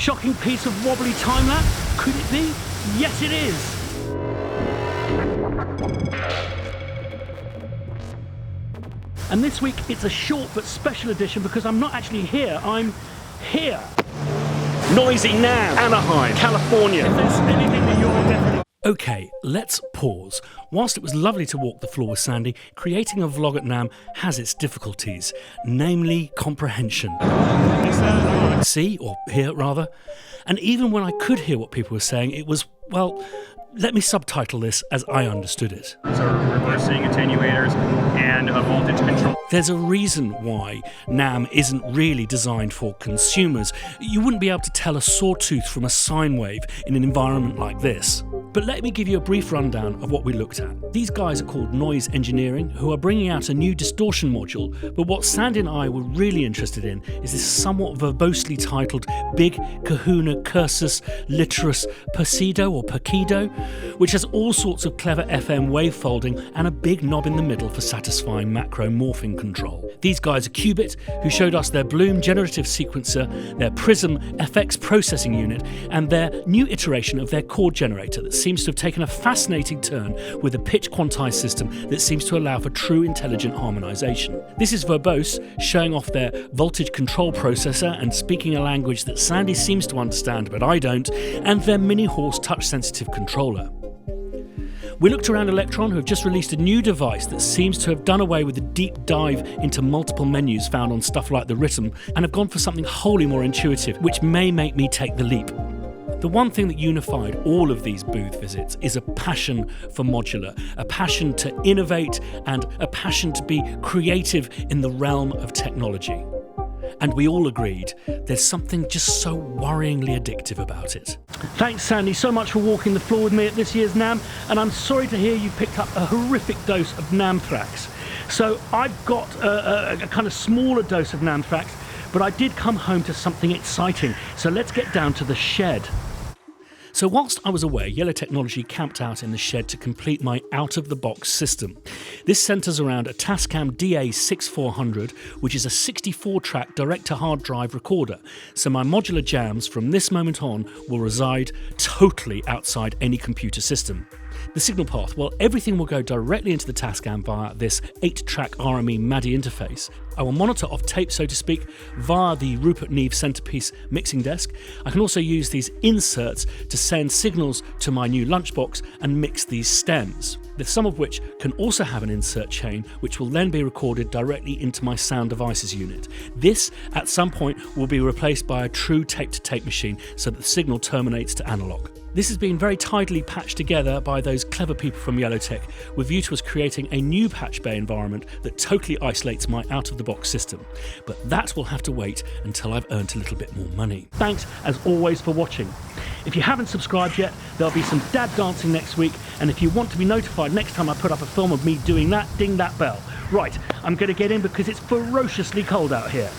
shocking piece of wobbly time-lapse? Could it be? Yes, it is! And this week it's a short but special edition because I'm not actually here, I'm here. Noisy NAMM, Anaheim, California. If there's anything that you're definitely... Okay, let's pause. Whilst it was lovely to walk the floor with Sandy, creating a vlog at NAMM has its difficulties, namely comprehension. See, or hear rather. And even when I could hear what people were saying, it was, well, let me subtitle this as I understood it. So reversing attenuators and a voltage control. There's a reason why NAMM isn't really designed for consumers. You wouldn't be able to tell a sawtooth from a sine wave in an environment like this. But let me give you a brief rundown of what we looked at. These guys are called Noise Engineering, who are bringing out a new distortion module, but what Sandy and I were really interested in is this somewhat verbosely titled Big Kahuna Cursus Literus Percido or Percido, which has all sorts of clever FM wave folding and a big knob in the middle for satisfying macro morphing control. These guys are Qubit, who showed us their Bloom generative sequencer, their Prism FX processing unit, and their new iteration of their chord generator that seems to have taken a fascinating turn with a pitch quantized system that seems to allow for true intelligent harmonization. This is verbose, showing off their voltage control processor and speaking a language that Sandy seems to understand but I don't, and their Mini Horse touch sensitive controller. We looked around Elektron, who have just released a new device that seems to have done away with the deep dive into multiple menus found on stuff like the Rhythm and have gone for something wholly more intuitive, which may make me take the leap. The one thing that unified all of these booth visits is a passion for modular, a passion to innovate and a passion to be creative in the realm of technology. And we all agreed there's something just so worryingly addictive about it. Thanks, Sandy, so much for walking the floor with me at this year's NAMM, and I'm sorry to hear you picked up a horrific dose of NAMMthrax. So I've got a kind of smaller dose of NAMMthrax, but I did come home to something exciting, so let's get down to the shed. So whilst I was away, Yellow Technology camped out in the shed to complete my out-of-the-box system. This centres around a Tascam DA6400, which is a 64-track direct-to-hard drive recorder, so my modular jams from this moment on will reside totally outside any computer system. The signal path, well, everything will go directly into the Tascam via this 8-track RME MADI interface. I will monitor off tape, so to speak, via the Rupert Neve Centrepiece mixing desk. I can also use these inserts to send signals to my new lunchbox and mix these stems, some of which can also have an insert chain, which will then be recorded directly into my sound devices unit. This, at some point, will be replaced by a true tape-to-tape machine so that the signal terminates to analog. This has been very tidily patched together by those clever people from Yellowtech, with view to us creating a new patch bay environment that totally isolates my out-of-the-box system. But that will have to wait until I've earned a little bit more money. Thanks, as always, for watching. If you haven't subscribed yet, there'll be some dad dancing next week, and if you want to be notified next time I put up a film of me doing that, ding that bell. Right, I'm going to get in because it's ferociously cold out here.